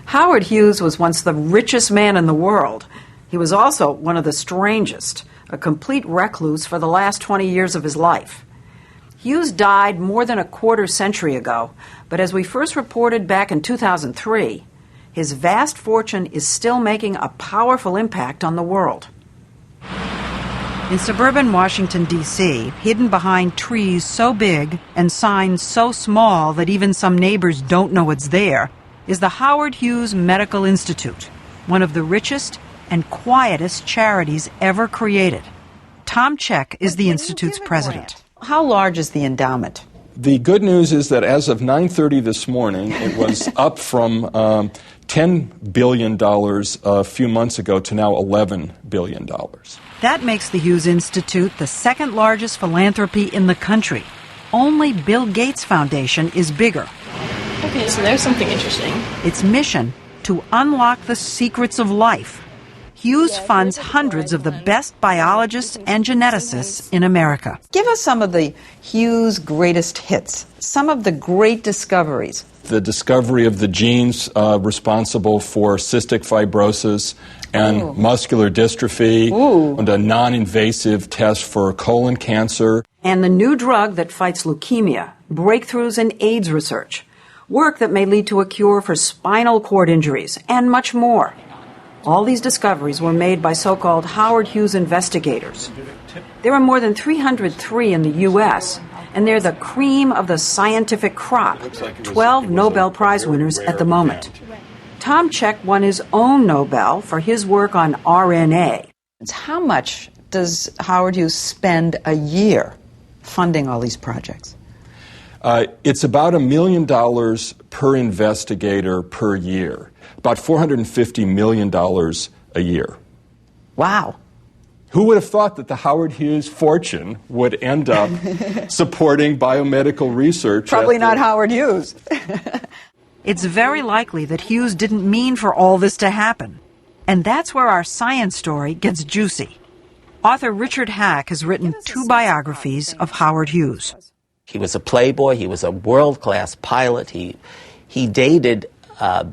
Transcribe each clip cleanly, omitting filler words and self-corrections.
Howard Hughes was once the richest man in the world. He was also one of the strangest, a complete recluse for the last 20 years of his life. Hughes died more than a quarter century ago, but as we first reported back in 2003, his vast fortune is still making a powerful impact on the world. In suburban Washington, D.C., hidden behind trees so big and signs so small that even some neighbors don't know it's there, is the Howard Hughes Medical Institute, one of the richest and quietest charities ever created. Tom Check is the Institute's president. How large is the endowment? The good news is that as of 9:30 this morning, it was up from $10 billion a few months ago to now $11 billion. That makes the Hughes Institute the second largest philanthropy in the country. Only Bill Gates' foundation is bigger. Okay, so there's something interesting. Its mission, to unlock the secrets of life. Hughes funds hundreds of the best biologists and geneticists in America. Give us some of the Hughes greatest hits, some of the great discoveries. The discovery of the genes responsible for cystic fibrosis and muscular dystrophy, and a non-invasive test for colon cancer. And the new drug that fights leukemia, breakthroughs in AIDS research, work that may lead to a cure for spinal cord injuries, and much more. All these discoveries were made by so-called Howard Hughes investigators. There are more than 303 in the U.S., and they're the cream of the scientific crop, 12 Nobel Prize winners at the moment. Tom Check won his own Nobel for his work on RNA. How much does Howard Hughes spend a year funding all these projects? It's about $1 million per investigator per year, about $450 million a year. Wow. Who would have thought that the Howard Hughes fortune would end up supporting biomedical research? Probably not Howard Hughes. It's very likely that Hughes didn't mean for all this to happen. And that's where our science story gets juicy. Author Richard Hack has written 2 biographies of Howard Hughes. He was a playboy. He was a world-class pilot. He dated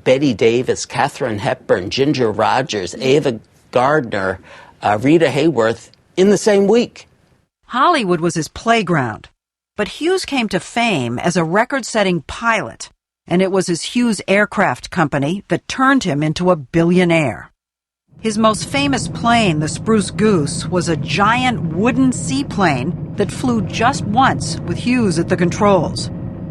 Betty Davis, Katharine Hepburn, Ginger Rogers, Ava Gardner, Rita Hayworth in the same week. Hollywood was his playground. But Hughes came to fame as a record-setting pilot, and it was his Hughes Aircraft Company that turned him into a billionaire. His most famous plane, the Spruce Goose, was a giant wooden seaplane that flew just once with Hughes at the controls.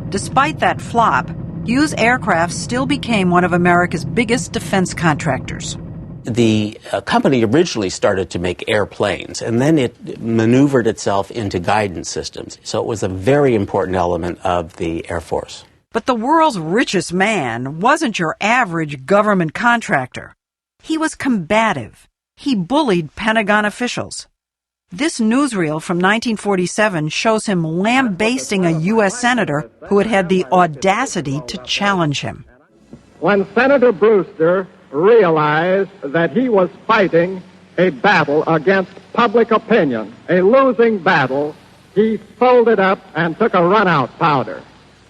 Despite that flop, Hughes Aircraft still became one of America's biggest defense contractors. The company originally started to make airplanes, and then it maneuvered itself into guidance systems. So it was a very important element of the Air Force. But the world's richest man wasn't your average government contractor. He was combative. He bullied Pentagon officials. This newsreel from 1947 shows him lambasting a U.S. senator who had had the audacity to challenge him. When Senator Brewster realized that he was fighting a battle against public opinion, a losing battle, he folded up and took a run-out powder.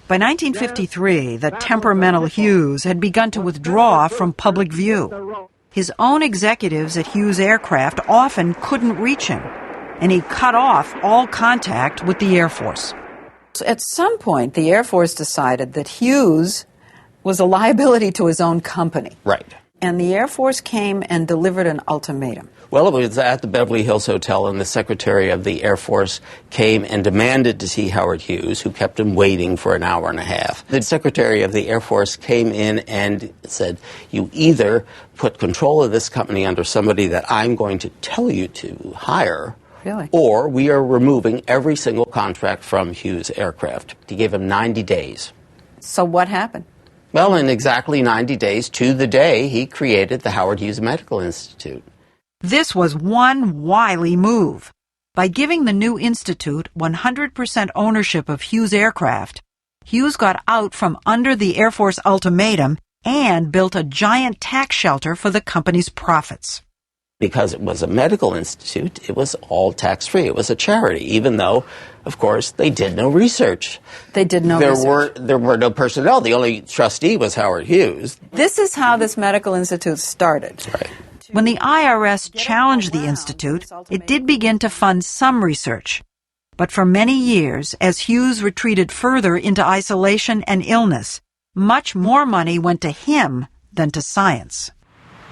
By 1953, the temperamental Hughes had begun to withdraw from public view. His own executives at Hughes Aircraft often couldn't reach him, and he cut off all contact with the Air Force. At some point, the Air Force decided that Hughes was a liability to his own company. Right. And the Air Force came and delivered an ultimatum. Well, it was at the Beverly Hills Hotel, and the Secretary of the Air Force came and demanded to see Howard Hughes, who kept him waiting for an hour and a half. The Secretary of the Air Force came in and said, you either put control of this company under somebody that I'm going to tell you to hire, really? Or we are removing every single contract from Hughes Aircraft. He gave him 90 days. So what happened? Well, in exactly 90 days to the day, he created the Howard Hughes Medical Institute. This was one wily move. By giving the new institute 100% ownership of Hughes Aircraft, Hughes got out from under the Air Force ultimatum and built a giant tax shelter for the company's profits. Because it was a medical institute, it was all tax-free. It was a charity, even though, of course, they did no research. They did no research. There were no personnel. The only trustee was Howard Hughes. This is how this medical institute started. Right. When the IRS challenged the institute, it did begin to fund some research. But for many years, as Hughes retreated further into isolation and illness, much more money went to him than to science.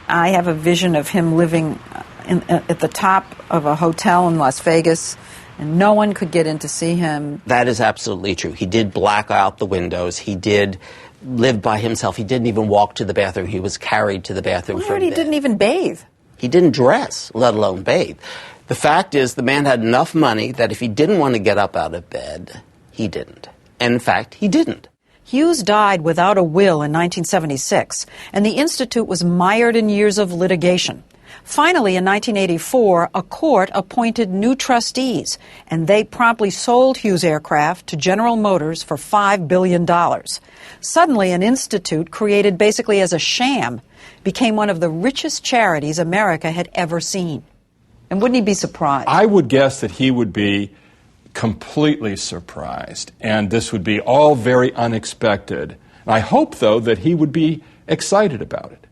I have a vision of him living at the top of a hotel in Las Vegas, and no one could get in to see him. That is absolutely true. He did black out the windows. He did live by himself. He didn't even walk to the bathroom. He was carried to the bathroom for a bed. He didn't even bathe. He didn't dress, let alone bathe. The fact is, the man had enough money that if he didn't want to get up out of bed, he didn't. And in fact, he didn't. Hughes died without a will in 1976, and the institute was mired in years of litigation. Finally, in 1984, a court appointed new trustees, and they promptly sold Hughes Aircraft to General Motors for $5 billion. Suddenly, an institute created basically as a sham became one of the richest charities America had ever seen. And wouldn't he be surprised? I would guess that he would be completely surprised, and this would be all very unexpected. I hope, though, that he would be excited about it.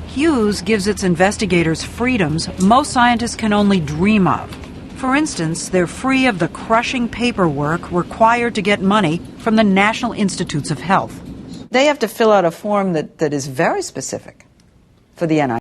Hughes gives its investigators freedoms most scientists can only dream of. For instance, they're free of the crushing paperwork required to get money from the National Institutes of Health. They have to fill out a form that is very specific for the NIH.